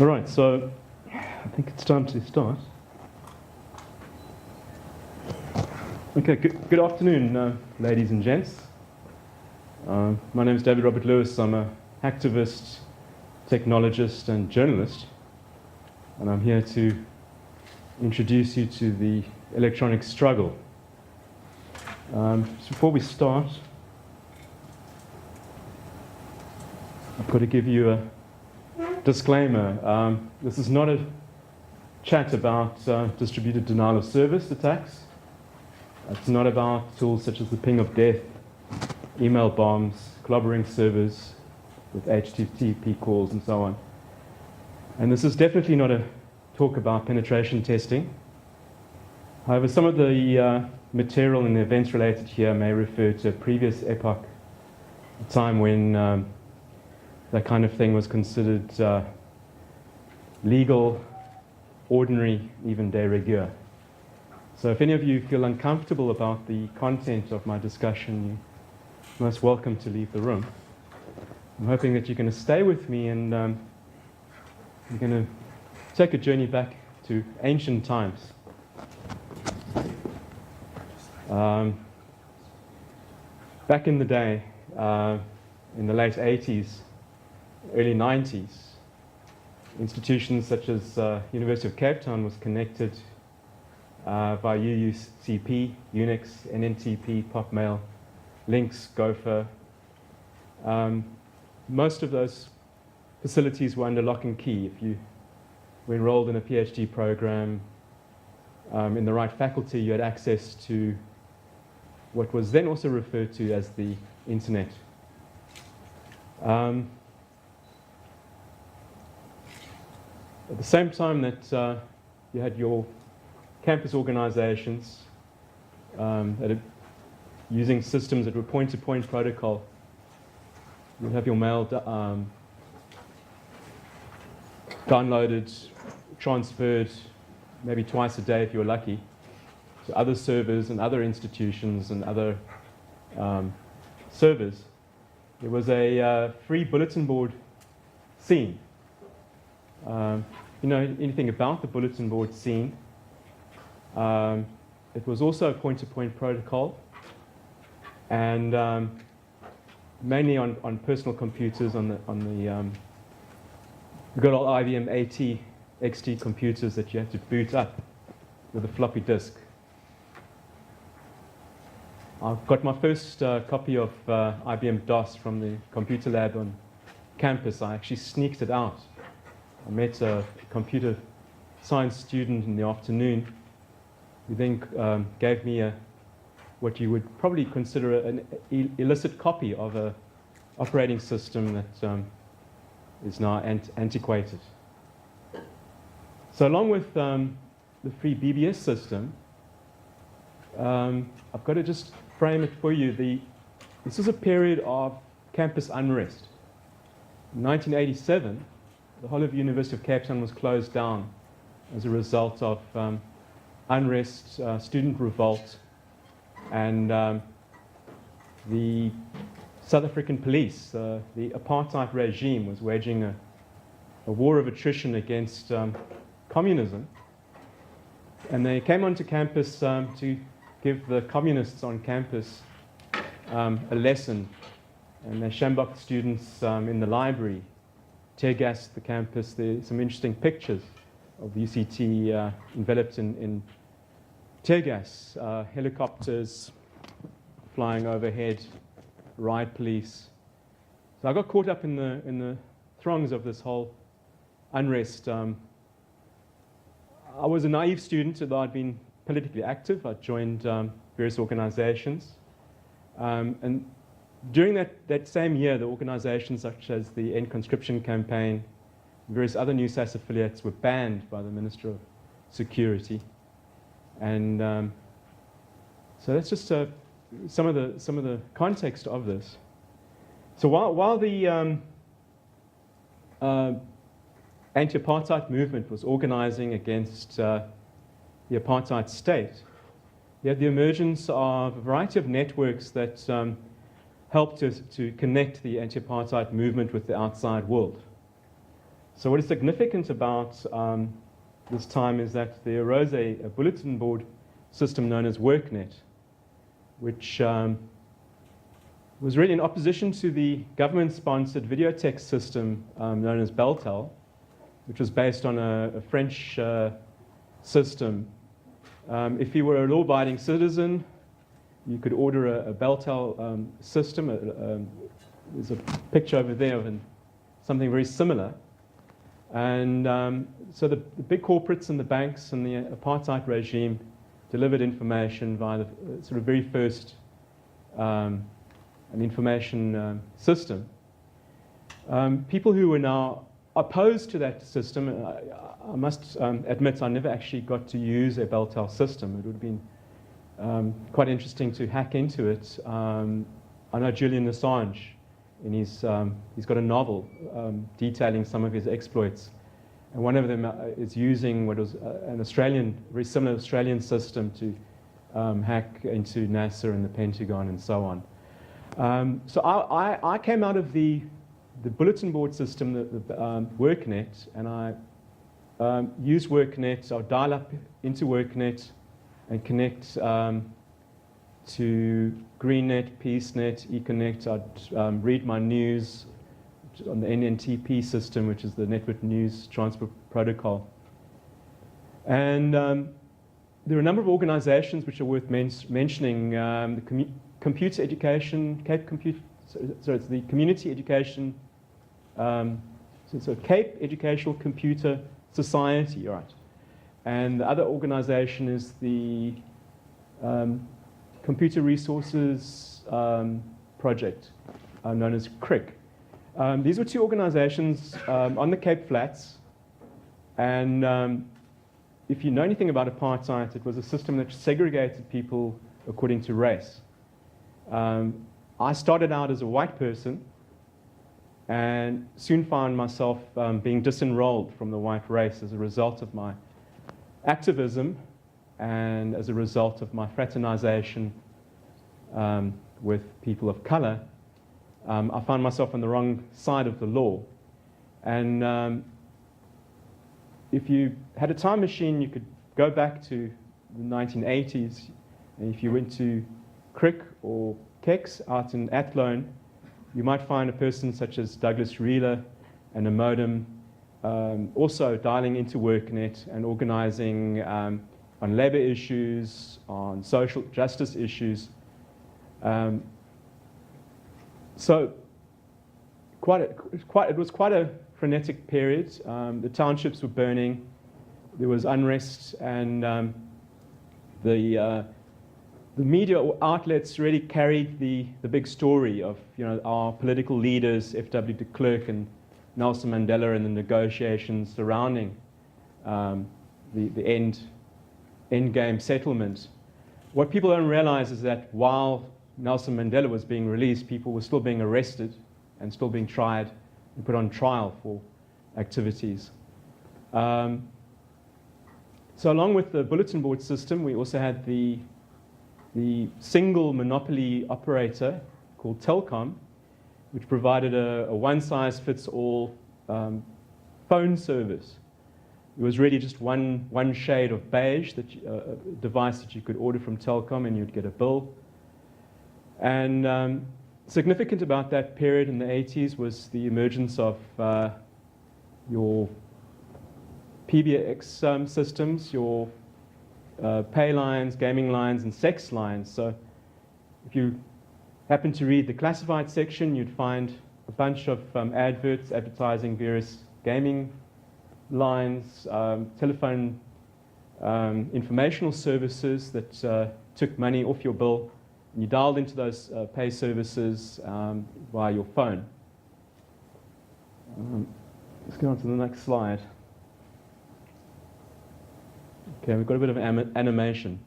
All right, so I think it's time to start. Okay, good afternoon, ladies and gents. My name is David Robert Lewis. I'm a hacktivist, technologist, and journalist. And I'm here to introduce you to the electronic struggle. Just before we start, I've got to give you a disclaimer. This is not a chat about distributed denial of service attacks. It's not about tools such as the ping of death, email bombs, clobbering servers with HTTP calls and so on. And this is definitely not a talk about penetration testing. However, some of the material and the events related here may refer to a previous epoch, a time when that kind of thing was considered legal, ordinary, even de rigueur. So if any of you feel uncomfortable about the content of my discussion, you're most welcome to leave the room. I'm hoping that you're going to stay with me and you're going to take a journey back to ancient times. Back in the day, in the late 80s, early 90s, institutions such as University of Cape Town was connected by UUCP, Unix, NNTP, Popmail, Lynx, Gopher. Most of those facilities were under lock and key. If you were enrolled in a PhD program in the right faculty, you had access to what was then also referred to as the internet. At the same time that you had your campus organizations that are using systems that were point-to-point protocol, you'd have your mail downloaded, transferred, maybe twice a day if you were lucky, to other servers and other institutions and other servers. There was a free bulletin board scene. You know anything about the bulletin board scene? It was also a point-to-point protocol, and mainly on personal computers, on the good old IBM AT XT computers that you had to boot up with a floppy disk. I've got my first copy of IBM DOS from the computer lab on campus. I actually sneaked it out. I met a computer science student in the afternoon who then gave me what you would probably consider an illicit copy of an operating system that is now antiquated. So along with the free BBS system, I've got to just frame it for you. This is a period of campus unrest. In 1987, the whole of the University of Cape Town was closed down as a result of unrest, student revolt, and the South African police, the apartheid regime, was waging a war of attrition against communism. And they came onto campus to give the communists on campus a lesson. And they sjambocked students in the library, tear gassed the campus. There's some interesting pictures of UCT enveloped in tear gas, helicopters flying overhead, riot police. So I got caught up in the throngs of this whole unrest. I was a naive student, although I'd been politically active. I joined various organizations. And during that same year, the organizations such as the End Conscription Campaign, various other NUSAS affiliates were banned by the Minister of Security. And so that's just some of the context of this. So while the Anti-Apartheid Movement was organizing against the apartheid state, you had the emergence of a variety of networks that helped to connect the anti-apartheid movement with the outside world. So what is significant about this time is that there arose a bulletin board system known as WorkNet, which was really in opposition to the government-sponsored video text system known as Beltel, which was based on a French system. If you were a law-abiding citizen, you could order a Beltel system. There's a picture over there of something very similar. And so the big corporates and the banks and the apartheid regime delivered information via the sort of very first an information system. People who were now opposed to that system, I must admit I never actually got to use a Beltel system. It would have been quite interesting to hack into it. I know Julian Assange, and he's got a novel detailing some of his exploits. And one of them is using what was an Australian, very similar Australian system to hack into NASA and the Pentagon and so on. So I came out of the bulletin board system, the WorkNet, and I used WorkNet. I'll dial up into WorkNet and connect to GreenNet, PeaceNet, eConnect. I'd read my news on the NNTP system, which is the Network News Transfer Protocol. And there are a number of organizations which are worth mentioning. The Computer Education, Cape Computer, so it's the Community Education, so Cape Educational Computer Society, right? And the other organization is the Computer Resources Project, known as CRIC. These were two organizations on the Cape Flats, and if you know anything about apartheid, it was a system that segregated people according to race. I started out as a white person and soon found myself being disenrolled from the white race as a result of my activism and as a result of my fraternization with people of color. I found myself on the wrong side of the law. And if you had a time machine, you could go back to the 1980s, and if you went to CRIC or KEX out in Athlone, you might find a person such as Douglas Reeler and a modem also dialing into WorkNet and organizing on labor issues, on social justice issues. So it was quite a frenetic period. The townships were burning. There was unrest, and the media outlets really carried the big story of our political leaders, F.W. de Klerk and Nelson Mandela, and the negotiations surrounding the end game settlement. What people don't realize is that while Nelson Mandela was being released, people were still being arrested and still being tried and put on trial for activities. So along with the bulletin board system, we also had the single monopoly operator called Telkom, which provided a one-size-fits-all phone service. It was really just one shade of beige, a device that you could order from Telkom and you'd get a bill. And significant about that period in the 80s was the emergence of your PBX systems, your pay lines, gaming lines, and sex lines. So if you happen to read the classified section, you'd find a bunch of adverts advertising various gaming lines, telephone informational services that took money off your bill, and you dialed into those pay services via your phone. Let's go on to the next slide. Okay, we've got a bit of animation.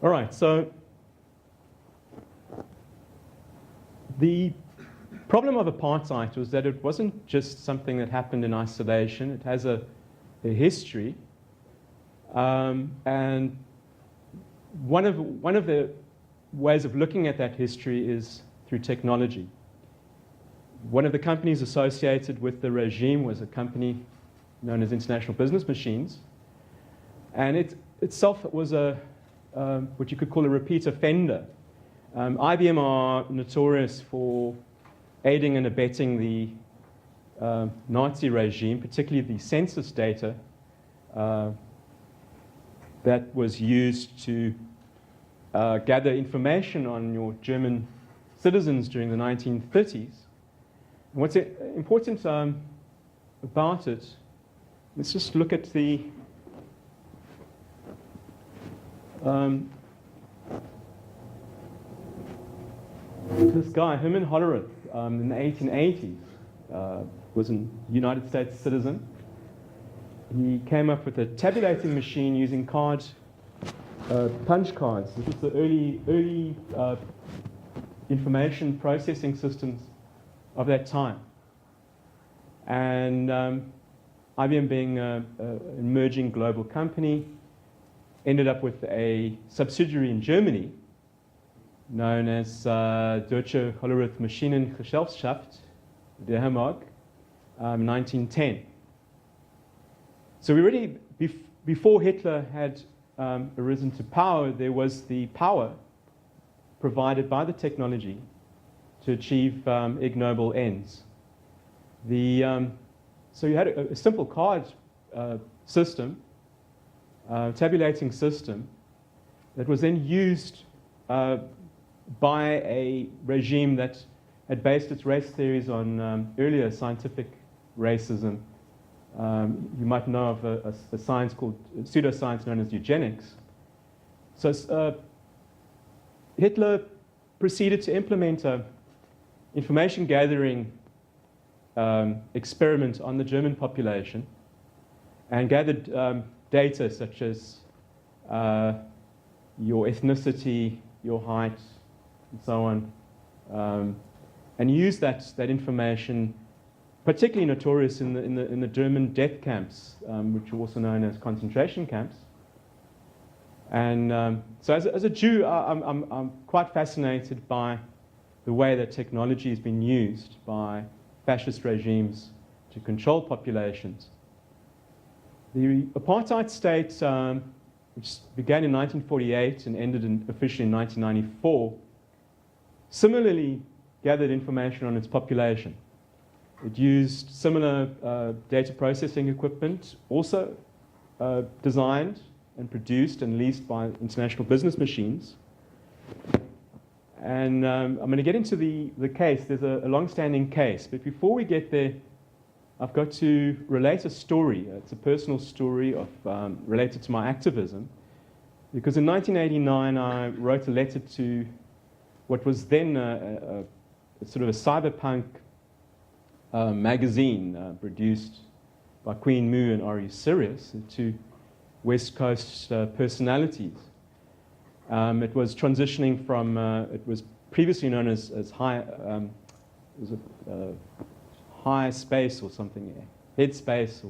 All right, so the problem of apartheid was that it wasn't just something that happened in isolation. It has a history. And one of the ways of looking at that history is through technology. One of the companies associated with the regime was a company known as International Business Machines. And it itself was what you could call a repeat offender. IBM are notorious for aiding and abetting the Nazi regime, particularly the census data that was used to gather information on your German citizens during the 1930s. And what's important about it, let's just look at the this guy, Herman Hollerith, in the 1880s, was a United States citizen. He came up with a tabulating machine using punch cards. This was the early information processing systems of that time. And IBM, being an emerging global company, ended up with a subsidiary in Germany known as Deutsche Hollerith Maschinengesellschaft, der Hamburg, 1910. So we already, before Hitler had arisen to power, there was the power provided by the technology to achieve ignoble ends. So you had a simple card system, tabulating system, that was then used by a regime that had based its race theories on earlier scientific racism. You might know of a science called pseudoscience known as eugenics. So Hitler proceeded to implement an information gathering experiment on the German population and gathered data such as your ethnicity, your height, and so on, and used that information, particularly notorious in the German death camps, which are also known as concentration camps. And so as a Jew, I'm quite fascinated by the way that technology has been used by fascist regimes to control populations. The apartheid state, which began in 1948 and ended officially in 1994, similarly gathered information on its population. It used similar data processing equipment, also designed and produced and leased by International Business Machines. And I'm going to get into the case. There's a long-standing case. But before we get there, I've got to relate a story. It's a personal story related to my activism. Because in 1989, I wrote a letter to what was then sort of a cyberpunk magazine produced by Queen Mu and R.E. Sirius, to West Coast personalities. It was transitioning from, it was previously known as high space or something, head space.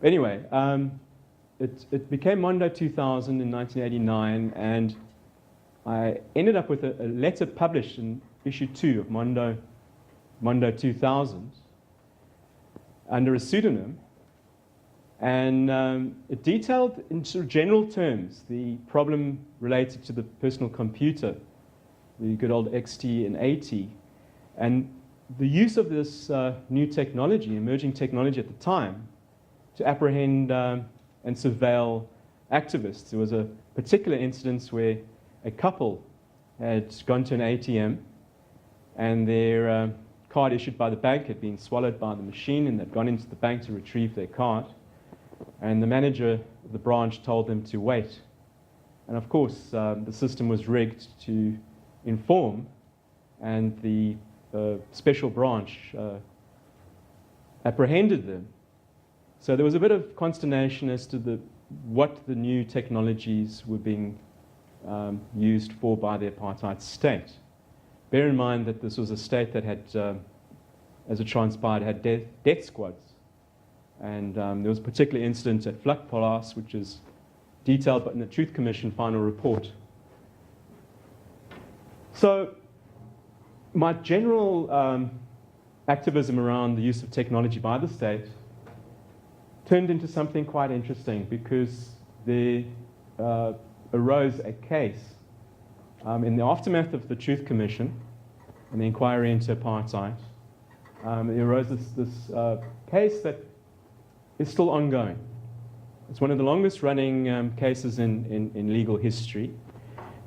Anyway, it became Mondo 2000 in 1989, and I ended up with a letter published in issue 2 of Mondo 2000 under a pseudonym. And it detailed in sort of general terms the problem related to the personal computer, the good old XT and AT, and the use of this new technology, emerging technology at the time, to apprehend and surveil activists. There was a particular incident where a couple had gone to an ATM and their card issued by the bank had been swallowed by the machine, and they'd gone into the bank to retrieve their card. And the manager of the branch told them to wait. And of course, the system was rigged to inform, and the special branch apprehended them. So there was a bit of consternation as to what the new technologies were being used for by the apartheid state. Bear in mind that this was a state that had, as it transpired, had death squads. And there was a particular incident at Vlakplaas, which is detailed in the Truth Commission final report. So my general activism around the use of technology by the state turned into something quite interesting, because there arose a case in the aftermath of the Truth Commission and the inquiry into apartheid. There arose this case that is still ongoing. It's one of the longest running cases in legal history.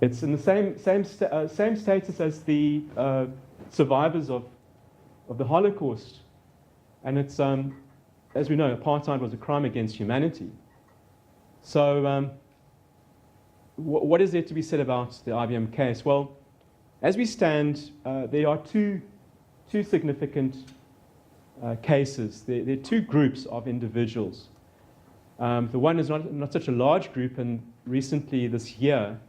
It's in the same status as the survivors of the Holocaust. And it's, as we know, apartheid was a crime against humanity. So what is there to be said about the IBM case? Well, as we stand, there are two significant cases. There are two groups of individuals. The one is not such a large group, and recently this year,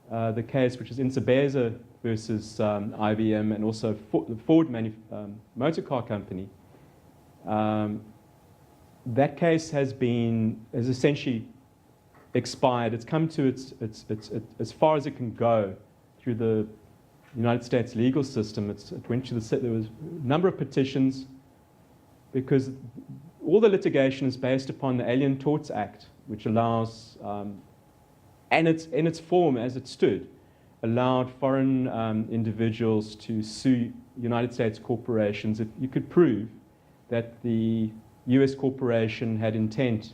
the case, which is Insabeza versus IBM, and also the Ford motor car company, that case has essentially expired. It's come to its as far as it can go through the United States legal system. It went to there was a number of petitions, because all the litigation is based upon the Alien Torts Act, which allows, and in its form as it stood, allowed foreign individuals to sue United States corporations if you could prove that the US corporation had intent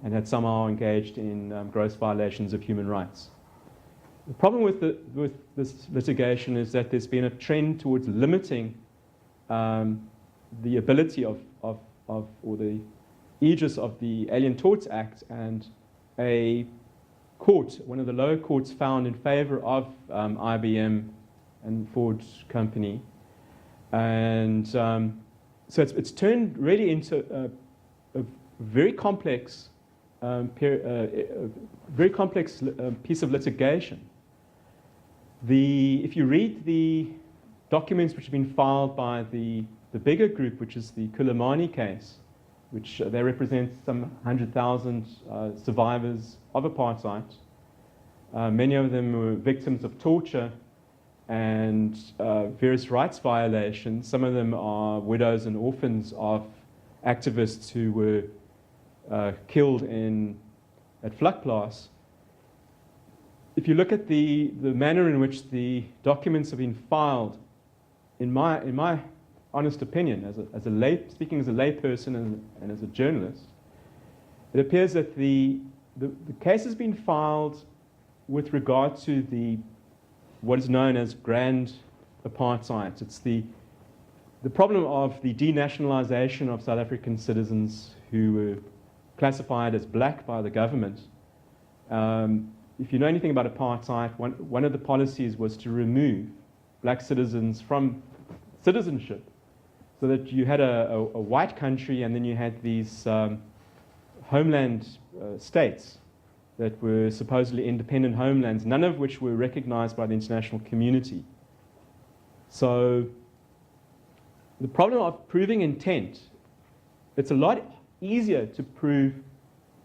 and had somehow engaged in gross violations of human rights. The problem with this litigation is that there's been a trend towards limiting the ability of or the aegis of the Alien Torts Act, and a court, one of the lower courts, found in favor of IBM and Ford company. And so it's turned really into a very complex piece of litigation. If you read the documents which have been filed by the bigger group, which is the Kulimani case, which they represent some 100,000 survivors of apartheid. Many of them were victims of torture and various rights violations. Some of them are widows and orphans of activists who were killed at Vlakplaas. If you look at the manner in which the documents have been filed, in my honest opinion, speaking as a layperson and as a journalist, it appears that the case has been filed with regard to what is known as grand apartheid. It's the problem of the denationalization of South African citizens who were classified as black by the government. If you know anything about apartheid, one of the policies was to remove black citizens from citizenship, so that you had a white country, and then you had these homeland states that were supposedly independent homelands, none of which were recognized by the international community. So the problem of proving intent, it's a lot easier to prove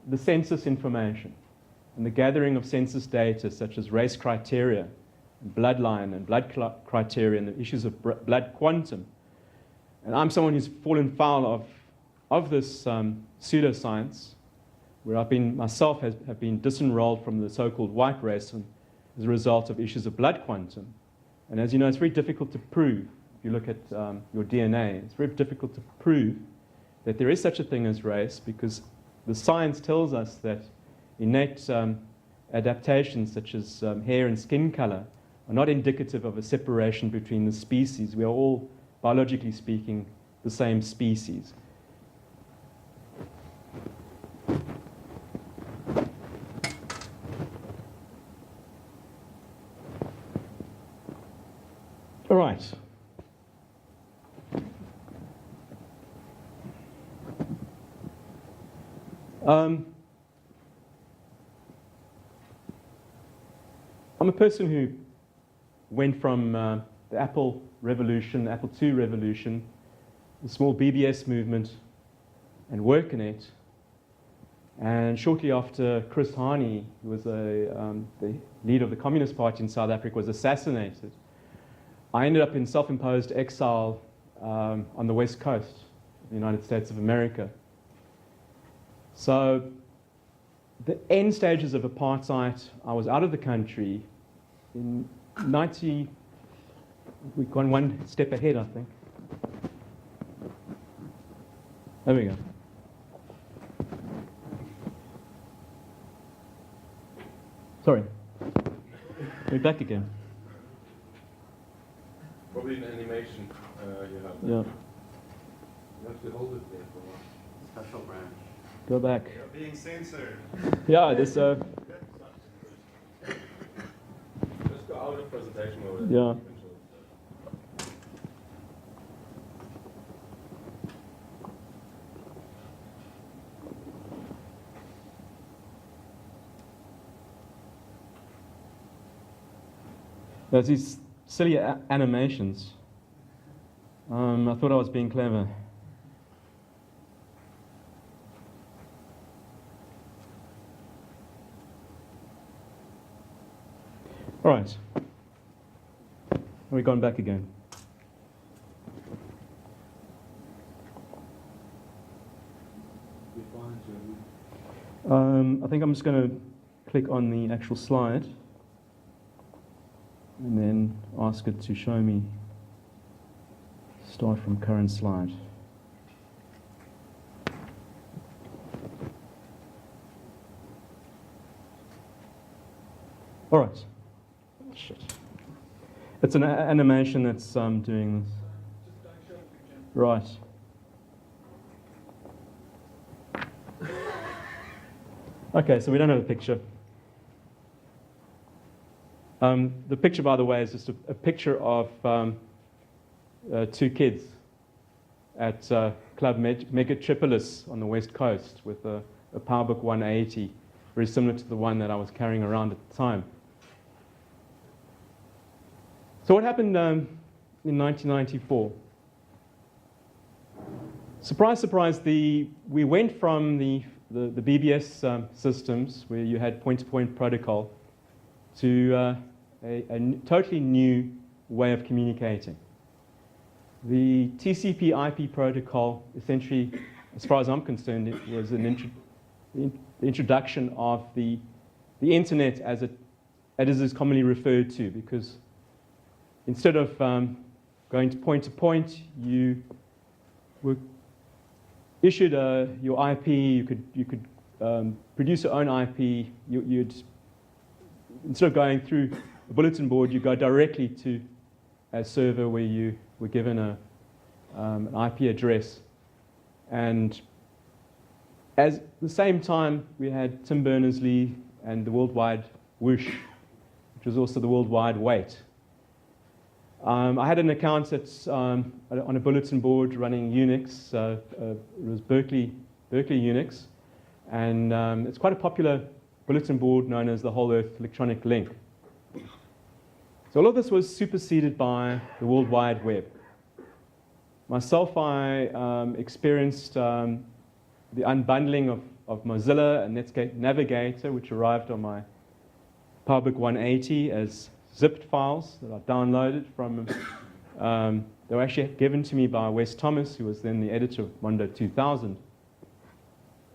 the census information and the gathering of census data, such as race criteria, bloodline and blood criteria, and the issues of blood quantum. And I'm someone who's fallen foul of this pseudoscience, where I've been myself have been disenrolled from the so-called white race as a result of issues of blood quantum. And as you know, it's very difficult to prove. If you look at your DNA, it's very difficult to prove that there is such a thing as race, because the science tells us that innate adaptations such as hair and skin color are not indicative of a separation between the species. We are all, biologically speaking, the same species. All right. I'm a person who went from the Apple revolution, Apple II revolution, the small BBS movement, and work in it. And shortly after Chris Hani, who was the leader of the Communist Party in South Africa, was assassinated, I ended up in self-imposed exile on the west coast of the United States of America. So the end stages of apartheid, I was out of the country in 90, we've gone one step ahead, I think. There we go. Sorry. We're back again. Probably an animation you have. Yeah. You have to hold it there for a while. Special brand. Go back. You're being censored. Yeah, this. Just go out of presentation mode. Yeah. There's these silly animations. I thought I was being clever. All right. We've gone back again. I think I'm just going to click on the actual slide and then ask it to show me. Start from current slide. All right. Shit. It's an animation that's doing this. Right. Okay, so we don't have a picture. The picture, by the way, is just a picture of two kids at Club Megatripolis on the west coast with a PowerBook 180, very similar to the one that I was carrying around at the time. So what happened in 1994? Surprise, surprise, we went from the BBS systems, where you had point-to-point protocol, to a totally new way of communicating. The TCP/IP protocol, essentially, as far as I'm concerned, it was an introduction of the internet as it is commonly referred to, because instead of going to point, you were issued your IP. You could produce your own IP. You'd, instead of going through a bulletin board, you go directly to a server where you were given an IP address. And at the same time, we had Tim Berners-Lee and the worldwide whoosh, which was also the worldwide wait. I had an account on a bulletin board running Unix. It was Berkeley Unix. And it's quite a popular bulletin board known as the Whole Earth Electronic Link. So all of this was superseded by the World Wide Web. Myself, I experienced the unbundling of Mozilla and Netscape Navigator, which arrived on my PowerBook 180 as zipped files that I downloaded from. They were actually given to me by Wes Thomas, who was then the editor of Mondo 2000.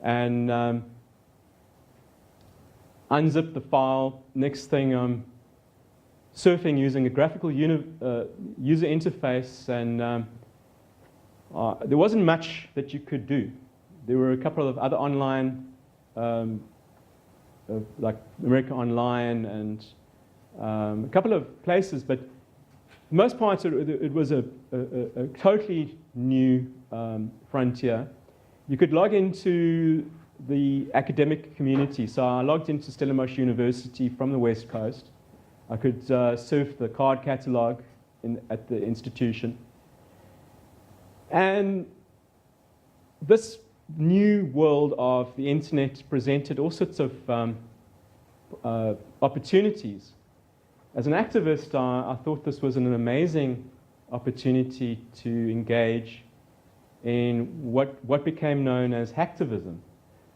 And unzipped the file. Next thing, I'm surfing using a graphical user interface, and there wasn't much that you could do. There were a couple of other online, like America Online and a couple of places, but for the most part it was a totally new frontier. You could log into the academic community. So I logged into Stellenbosch University from the West Coast. I could surf the card catalog at the institution. And this new world of the internet presented all sorts of opportunities. As an activist, I thought this was an amazing opportunity to engage in what became known as hacktivism.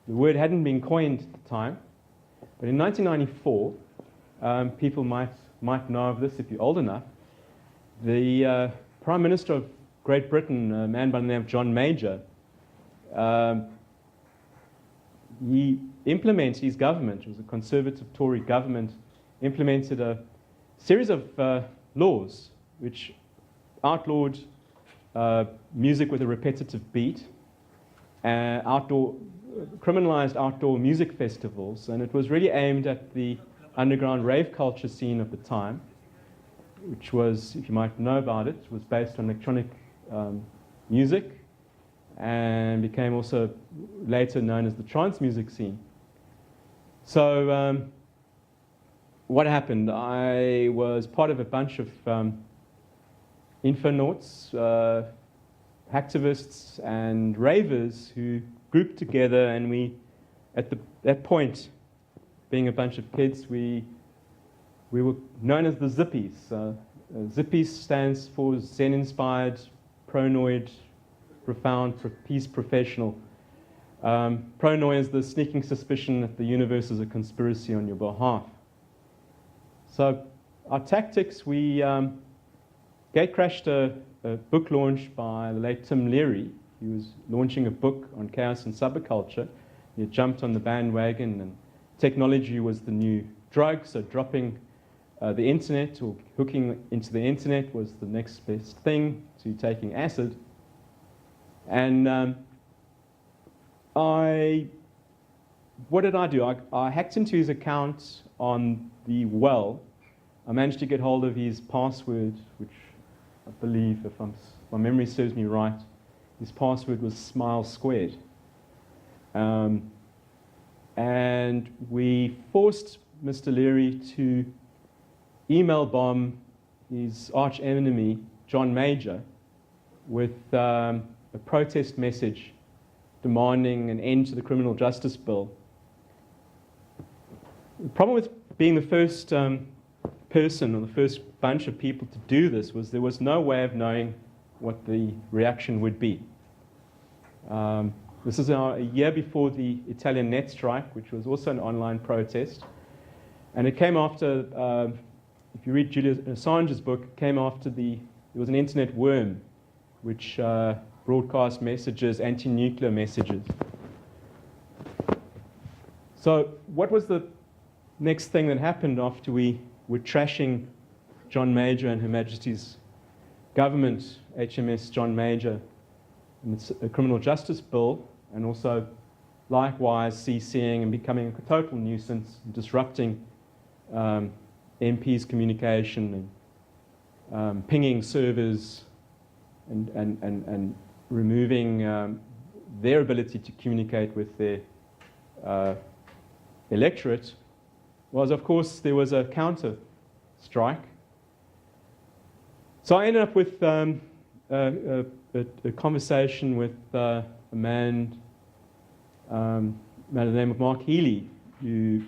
The word hadn't been coined at the time, but in 1994, people might know of this if you're old enough. The Prime Minister of Great Britain, a man by the name of John Major. He implemented his government, it was a conservative Tory government, implemented a series of laws which outlawed music with a repetitive beat, criminalized outdoor music festivals, and it was really aimed at the underground rave culture scene of the time, which was, if you might know about it, was based on electronic music and became also later known as the trance music scene. So what happened? I was part of a bunch of infonauts, hacktivists and ravers who grouped together, and we, at that point, being a bunch of kids, we were known as the Zippies. Zippies stands for Zen-inspired, pronoid, profound, peace professional. Pronoid is the sneaking suspicion that the universe is a conspiracy on your behalf. So our tactics, we gate-crashed a book launch by the late Tim Leary. He was launching a book on chaos and subculture. He had jumped on the bandwagon, and technology was the new drug, so dropping the internet or hooking into the internet was the next best thing to taking acid. And what did I do? I hacked into his account on the well. I managed to get hold of his password, which I believe, if my memory serves me right, his password was Smile Squared. And we forced Mr. Leary to email bomb his arch enemy, John Major, with a protest message demanding an end to the criminal justice bill. The problem with being the first person or the first bunch of people to do this was there was no way of knowing what the reaction would be. This is a year before the Italian net strike, which was also an online protest. And it came after, if you read Julian Assange's book, it came after there was an internet worm which broadcast messages, anti-nuclear messages. So what was the next thing that happened after we were trashing John Major and Her Majesty's government, HMS John Major, and the criminal justice bill, and also likewise CCing and becoming a total nuisance, disrupting MPs' communication and pinging servers and removing their ability to communicate with their electorate, was, of course, there was a counter strike. So I ended up with a conversation with a man by the name of Mark Healy, who,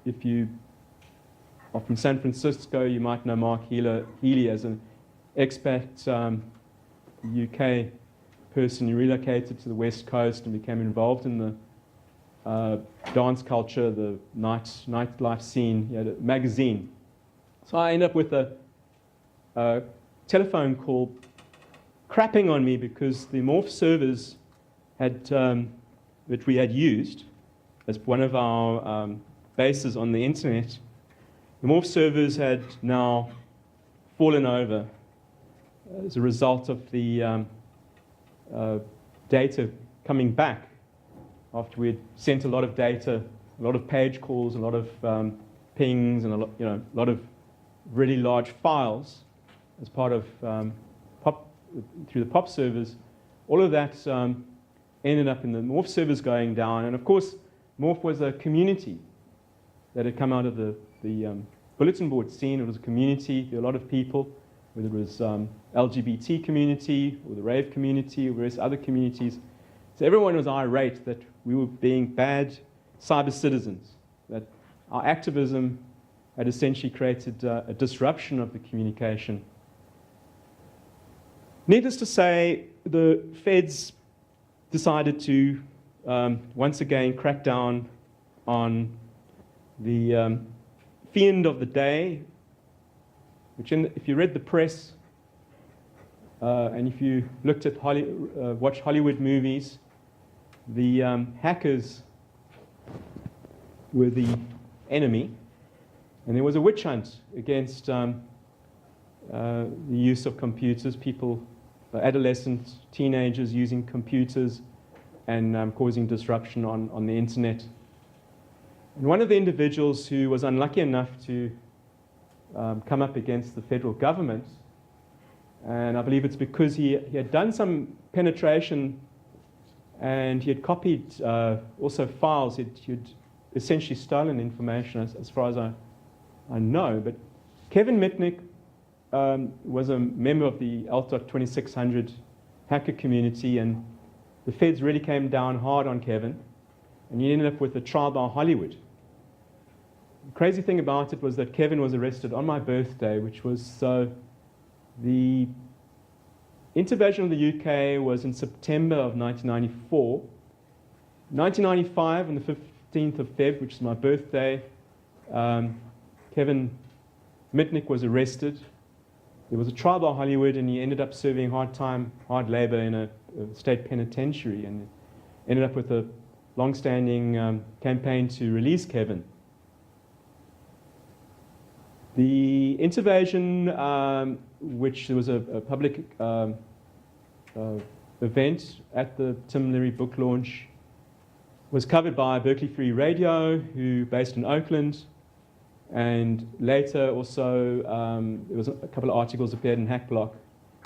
if you are from San Francisco, you might know Mark Healy as an expat UK person who relocated to the West Coast and became involved in the dance culture, the nightlife scene. He had a magazine. So I ended up with a telephone call crapping on me because the morph servers that we had used as one of our bases on the internet, the morph servers had now fallen over as a result of the data coming back after we had sent a lot of data, a lot of page calls, a lot of pings, and a lot of really large files as part of through the POP servers. All of that ended up in the morph servers going down, and of course, morph was a community that had come out of the bulletin board scene. It was a community. There were a lot of people, whether it was LGBT community or the rave community or various other communities. So everyone was irate that we were being bad cyber citizens, that our activism had essentially created a disruption of the communication. Needless to say, the feds decided to once again crack down on the fiend of the day, which if you read the press, and if you looked at watch Hollywood movies, the hackers were the enemy, and there was a witch hunt against the use of computers, adolescents, teenagers using computers and causing disruption on the internet. And one of the individuals who was unlucky enough to come up against the federal government, and I believe it's because he had done some penetration and he had copied also files. He'd essentially stolen information as far as I know. But Kevin Mitnick was a member of the LTOT 2600 hacker community, and the feds really came down hard on Kevin, and he ended up with a trial by Hollywood. The crazy thing about it was that Kevin was arrested on my birthday, which was the intervention of the UK was in September of 1994. 1995, on the 15th of Feb, which is my birthday, Kevin Mitnick was arrested. There was a trial by Hollywood, and he ended up serving hard labor in a state penitentiary, and ended up with a long-standing campaign to release Kevin. The intervention, which there was a public event at the Tim Leary book launch, was covered by Berkeley Free Radio, who based in Oakland, and later also there was a couple of articles appeared in Hackblock.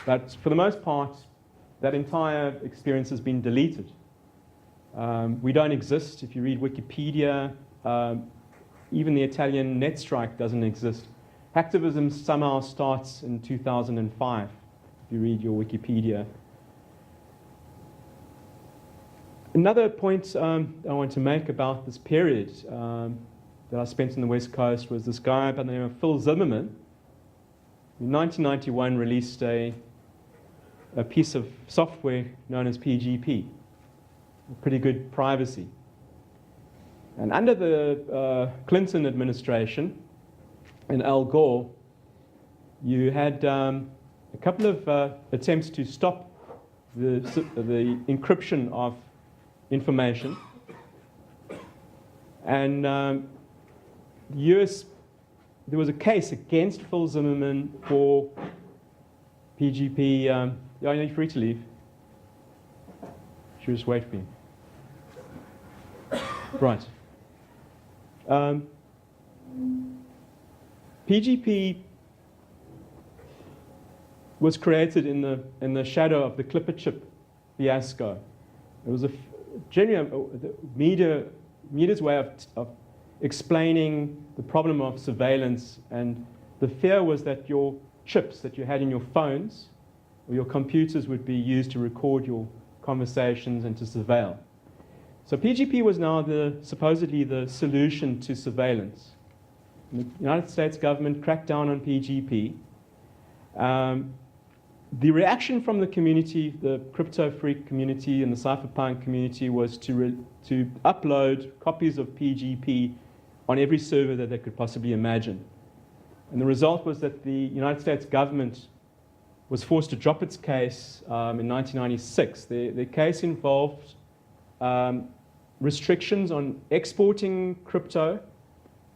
But for the most part, that entire experience has been deleted. We don't exist. If you read Wikipedia, even the Italian net strike doesn't exist. Hacktivism somehow starts in 2005, if you read your Wikipedia. Another point I want to make about this period that I spent in the West Coast was this guy by the name of Phil Zimmerman. In 1991 released a piece of software known as PGP, pretty good privacy. And under the Clinton administration and Al Gore, you had a couple of attempts to stop the encryption of information. And the US, there was a case against Phil Zimmerman for PGP. Yeah, you're free to leave. Should just wait for you. Right. PGP was created in the shadow of the Clipper chip fiasco. It was a genuine media's way of explaining the problem of surveillance, and the fear was that your chips that you had in your phones or your computers would be used to record your conversations and to surveil. So PGP was now supposedly the solution to surveillance. The United States government cracked down on PGP. The reaction from the community, the crypto freak community and the cypherpunk community, was to upload copies of PGP on every server that they could possibly imagine. And the result was that the United States government was forced to drop its case in 1996. The case involved restrictions on exporting crypto,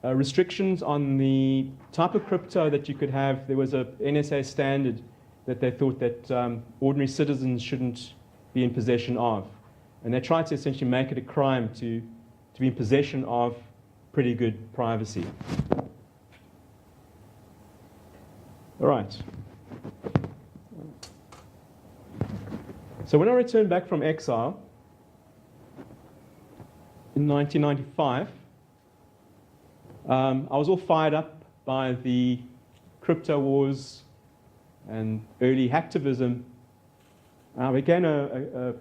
restrictions on the type of crypto that you could have. There was a NSA standard that they thought that ordinary citizens shouldn't be in possession of. And they tried to essentially make it a crime to be in possession of pretty good privacy. All right. So when I returned back from exile in 1995, I was all fired up by the crypto wars and early hacktivism. I began a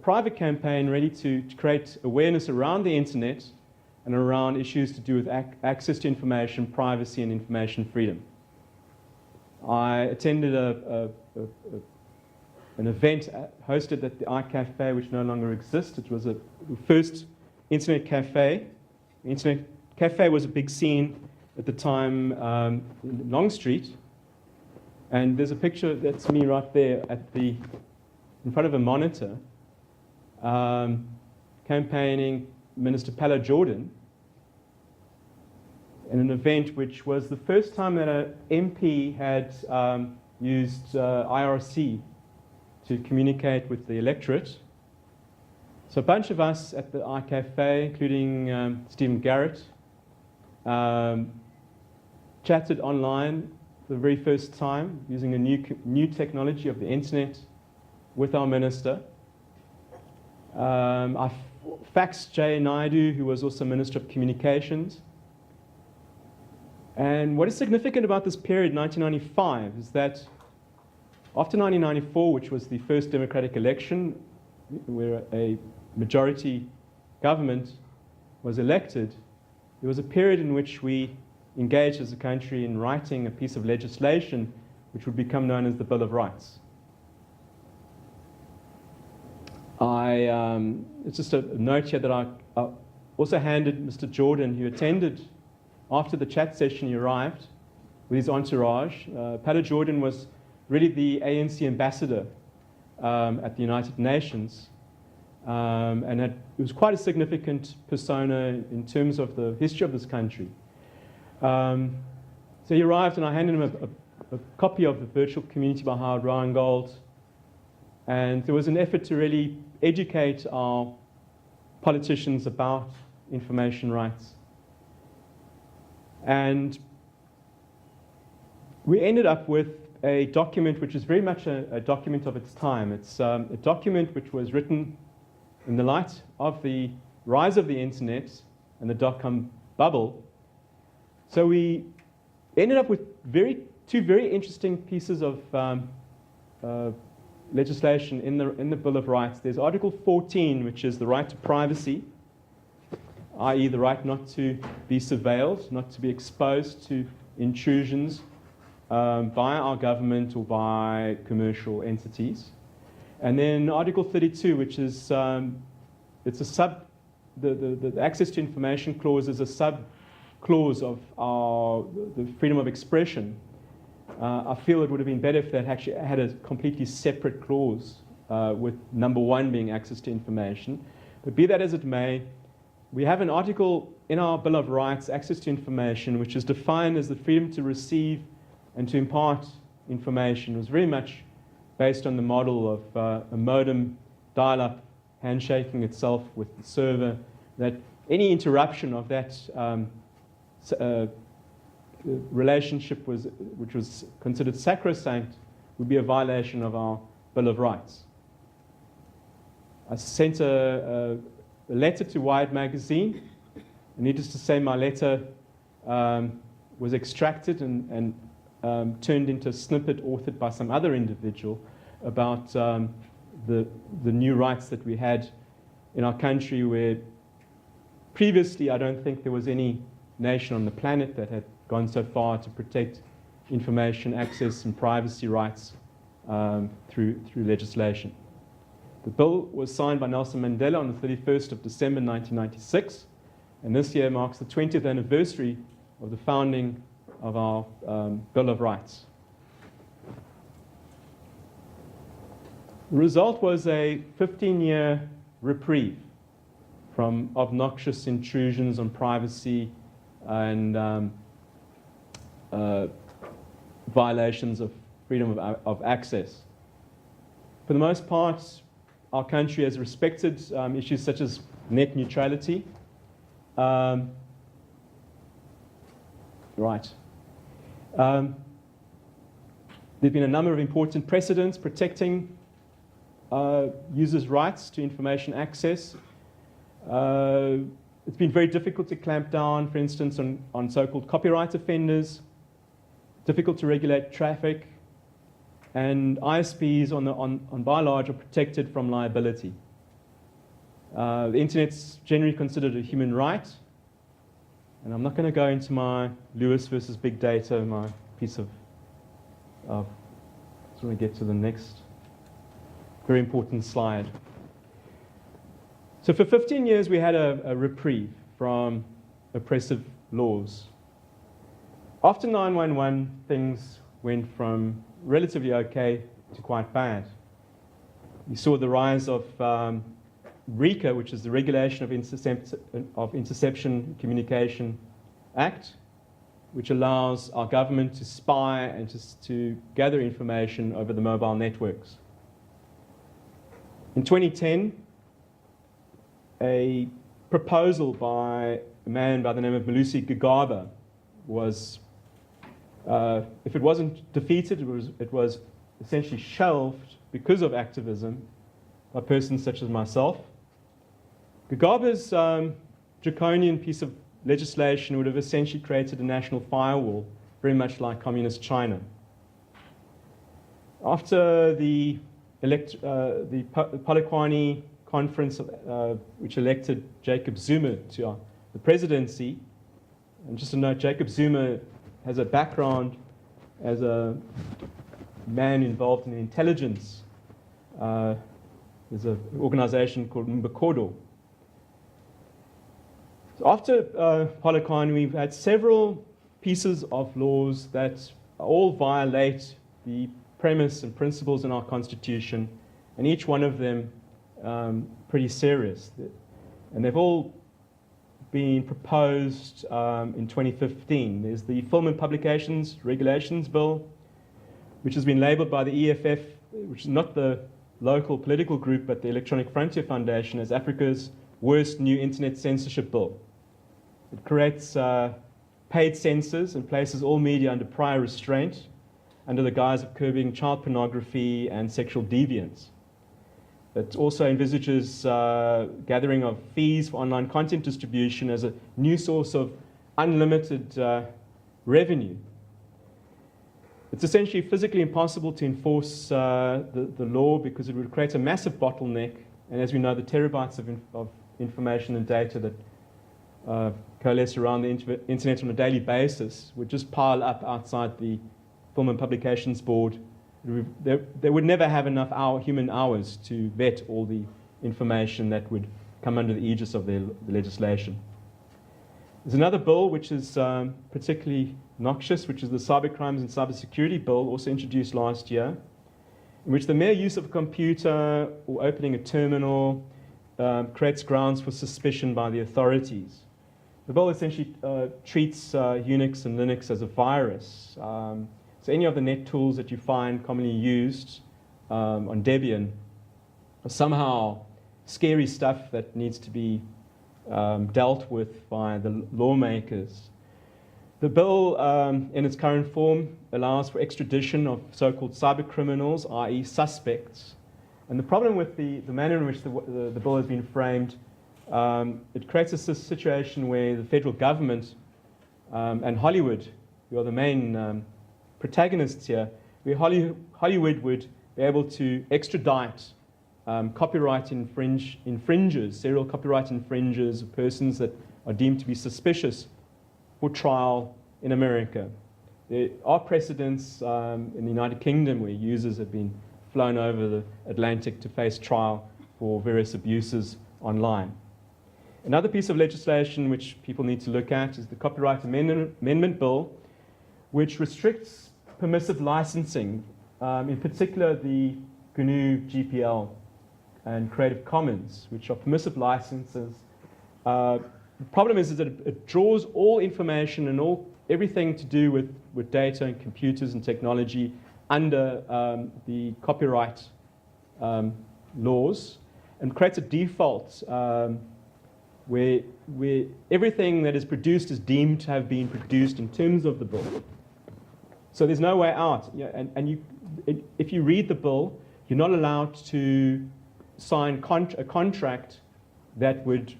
private campaign ready to create awareness around the internet and around issues to do with access to information, privacy, and information freedom. I attended an event hosted at the iCafe, which no longer exists. It was the first internet cafe. The internet cafe was a big scene at the time in Long Street. And there's a picture, that's me right there in front of a monitor, campaigning Minister Palla Jordan in an event which was the first time that an MP had used IRC to communicate with the electorate. So a bunch of us at the iCafe, including Stephen Garrett, chatted online for the very first time using a new technology of the internet with our minister. I faxed Jay Naidu, who was also Minister of Communications. And what is significant about this period, 1995, is that after 1994, which was the first democratic election, where a majority government was elected, there was a period in which we engaged as a country in writing a piece of legislation which would become known as the Bill of Rights. It's just a note here that I also handed Mr. Jordan, who attended after the chat session. He arrived with his entourage. Palla Jordan was really the ANC ambassador at the United Nations, and it was quite a significant persona in terms of the history of this country. So he arrived, and I handed him a copy of the Virtual Community by Howard Rheingold, and there was an effort to really educate our politicians about information rights. And we ended up with a document which is very much a document of its time. It's a document which was written in the light of the rise of the internet and the dot-com bubble. So we ended up with two very interesting pieces of legislation in the Bill of Rights. There's Article 14, which is the right to privacy, i.e. the right not to be surveilled, not to be exposed to intrusions by our government or by commercial entities. And then Article 32, which is it's a the access to information clause is a sub-clause of the freedom of expression. I feel it would have been better if that actually had a completely separate clause with number one being access to information. But be that as it may, we have an article in our Bill of Rights, access to information, which is defined as the freedom to receive and to impart information. It was very much based on the model of a modem dial-up handshaking itself with the server, that any interruption of that relationship which was considered sacrosanct would be a violation of our Bill of Rights. I sent a letter to Wired magazine. Needless to say, my letter was extracted and turned into a snippet authored by some other individual about the new rights that we had in our country, where previously I don't think there was any nation on the planet that had gone so far to protect information access and privacy rights through legislation. The bill was signed by Nelson Mandela on the 31st of December 1996, and this year marks the 20th anniversary of the founding of our Bill of Rights. The result was a 15-year reprieve from obnoxious intrusions on privacy and violations of freedom of access. For the most part, our country has respected issues such as net neutrality. Right. There have been a number of important precedents protecting users' rights to information access. It's been very difficult to clamp down, for instance, on so-called copyright offenders, difficult to regulate traffic, and ISPs by and large are protected from liability. The internet's generally considered a human right, and I'm not going to go into my Lewis versus big data, my piece of I just want to get to the next very important slide. So for 15 years we had a reprieve from oppressive laws. After 9/11, things went from relatively okay to quite bad. You saw the rise of RICA, which is the Regulation of Interception Communication Act, which allows our government to spy and to gather information over the mobile networks. In 2010, a proposal by a man by the name of Malusi Gigaba was, if it wasn't defeated, it was essentially shelved because of activism by persons such as myself. Gigaba's draconian piece of legislation would have essentially created a national firewall, very much like communist China. After the Polokwane conference, which elected Jacob Zuma to the presidency, and just to note, Jacob Zuma has a background as a man involved in intelligence. There's an organization called Mbakodo. So after Polokwane, we've had several pieces of laws that all violate the premise and principles in our Constitution, and each one of them pretty serious. And they've all been proposed in 2015. There's the Film and Publications Regulations Bill, which has been labeled by the EFF, which is not the local political group, but the Electronic Frontier Foundation, as Africa's worst new internet censorship bill. It creates paid censors and places all media under prior restraint under the guise of curbing child pornography and sexual deviance. It also envisages gathering of fees for online content distribution as a new source of unlimited revenue. It's essentially physically impossible to enforce the law because it would create a massive bottleneck, and as we know, the terabytes of information and data that coalesce around the internet on a daily basis would just pile up outside the Film and Publications Board. They would never have enough human hours to vet all the information that would come under the aegis of the legislation. There's another bill which is particularly noxious, which is the Cybercrimes and Cybersecurity Bill, also introduced last year, in which the mere use of a computer or opening a terminal creates grounds for suspicion by the authorities. The bill essentially treats Unix and Linux as a virus. So any of the net tools that you find commonly used on Debian are somehow scary stuff that needs to be dealt with by the lawmakers. The bill, in its current form, allows for extradition of so-called cyber criminals, i.e. suspects. And the problem with the manner in which the bill has been framed, it creates a situation where the federal government and Hollywood, who are the main protagonists here, where Hollywood would be able to extradite copyright infringers, serial copyright infringers, persons that are deemed to be suspicious for trial in America. There are precedents in the United Kingdom where users have been flown over the Atlantic to face trial for various abuses online. Another piece of legislation which people need to look at is the Copyright Amendment Bill, which restricts permissive licensing, in particular the GNU GPL and Creative Commons, which are permissive licenses. The problem is that it draws all information and everything to do with data and computers and technology under the copyright laws, and creates a default where everything that is produced is deemed to have been produced in terms of the bill. So there's no way out. If you read the bill, you're not allowed to sign a contract that would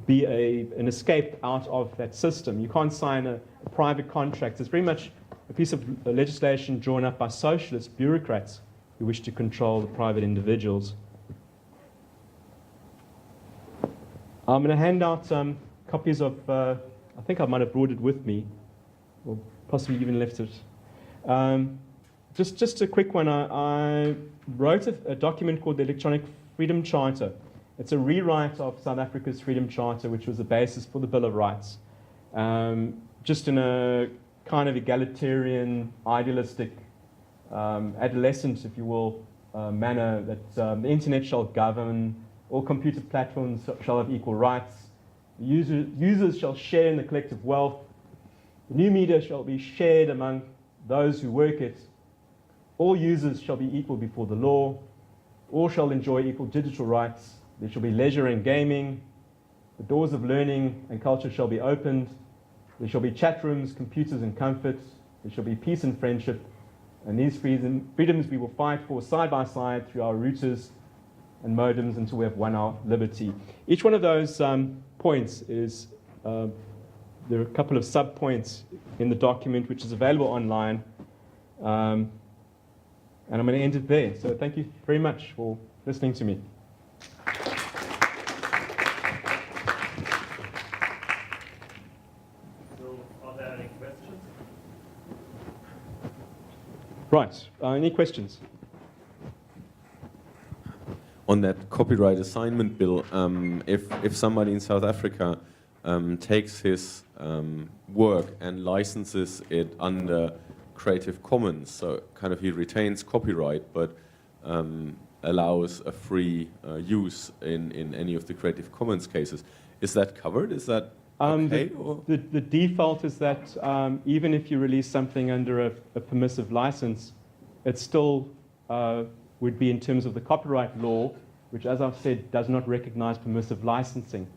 be an escape out of that system. You can't sign a private contract. It's very much a piece of legislation drawn up by socialist bureaucrats who wish to control the private individuals. I'm going to hand out copies of, I think I might have brought it with me, or possibly even left it. Just a quick one. I wrote a document called the Electronic Freedom Charter. It's a rewrite of South Africa's Freedom Charter, which was the basis for the Bill of Rights, just in a kind of egalitarian, idealistic adolescent, if you will, manner that the internet shall govern, all computer platforms shall have equal rights, users shall share in the collective wealth, the new media shall be shared among those who work it, all users shall be equal before the law, all shall enjoy equal digital rights, there shall be leisure and gaming, the doors of learning and culture shall be opened, there shall be chat rooms, computers and comfort, there shall be peace and friendship, and these freedoms we will fight for side by side through our routers and modems until we have won our liberty. Each one of those points is, there are a couple of sub-points in the document which is available online. And I'm going to end it there. So thank you very much for listening to me. So, are there any questions? Right. Any questions? On that copyright assignment bill, if somebody in South Africa takes his work and licenses it under Creative Commons, so kind of he retains copyright but allows a free use in any of the Creative Commons cases, is that covered? Is that okay? The default is that even if you release something under a permissive license, it still would be in terms of the copyright law, which, as I've said, does not recognize permissive licensing.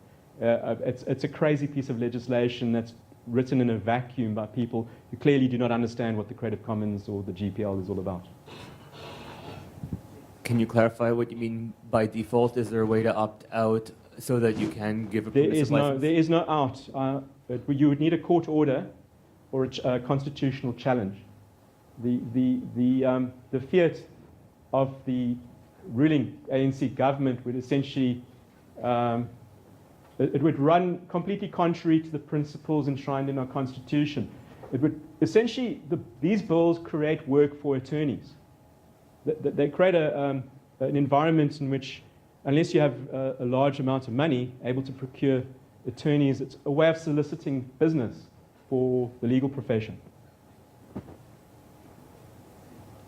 It's a crazy piece of legislation that's written in a vacuum by people who clearly do not understand what the Creative Commons or the GPL is all about. Can you clarify what you mean by default? Is there a way to opt out so that you can give a permissive license? There is no out. You would need a court order or a constitutional challenge. The fiat of the ruling ANC government would essentially it would run completely contrary to the principles enshrined in our constitution. It would essentially, these bills create work for attorneys. They create an environment in which, unless you have a large amount of money able to procure attorneys, it's a way of soliciting business for the legal profession.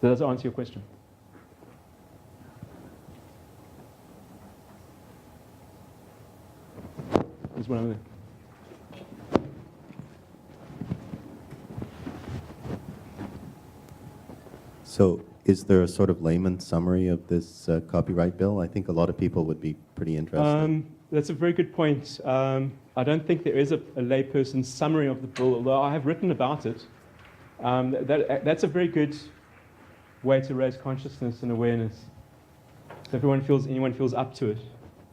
Does that answer your question? There's one over there. So is there a sort of layman summary of this copyright bill? I think a lot of people would be pretty interested. That's a very good point. I don't think there is a layperson's summary of the bill, although I have written about it. That's a very good way to raise consciousness and awareness. So if anyone feels up to it.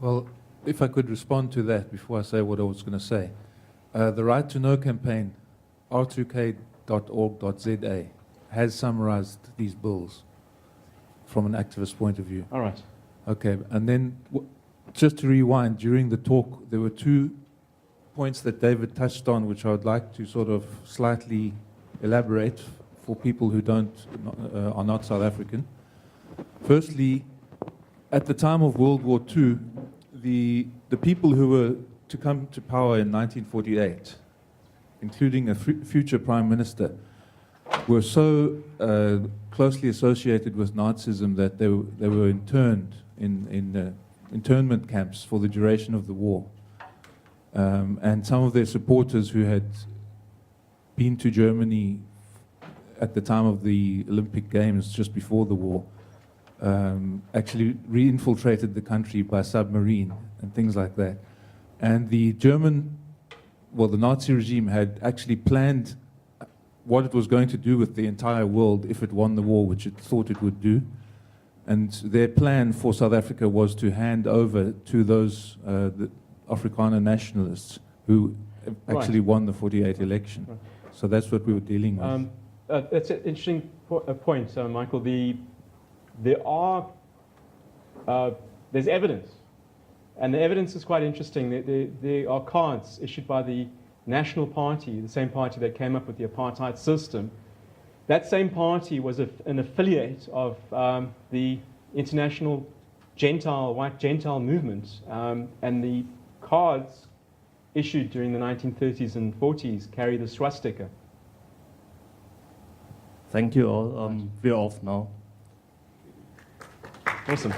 Well, if I could respond to that before I say what I was going to say. The Right to Know campaign, r2k.org.za, has summarized these bills from an activist point of view. All right. Okay, and then just to rewind, during the talk, there were 2 points that David touched on, which I would like to sort of slightly elaborate for people who are not South African. Firstly, at the time of World War II, the people who were to come to power in 1948, including a future prime minister, were so closely associated with Nazism that they were interned in internment camps for the duration of the war. And some of their supporters who had been to Germany at the time of the Olympic Games just before the war actually re-infiltrated the country by submarine and things like that. And the Nazi regime had actually planned what it was going to do with the entire world if it won the war, which it thought it would do. And their plan for South Africa was to hand over to those the Afrikaner nationalists who actually won the 48 election. Right. So that's what we were dealing with. That's an interesting point, Michael. There's evidence, and the evidence is quite interesting. There are cards issued by the National Party, the same party that came up with the apartheid system. That same party was an affiliate of the international white Gentile movement, and the cards issued during the 1930s and 40s carry the swastika. Thank you all. We're off now. Awesome.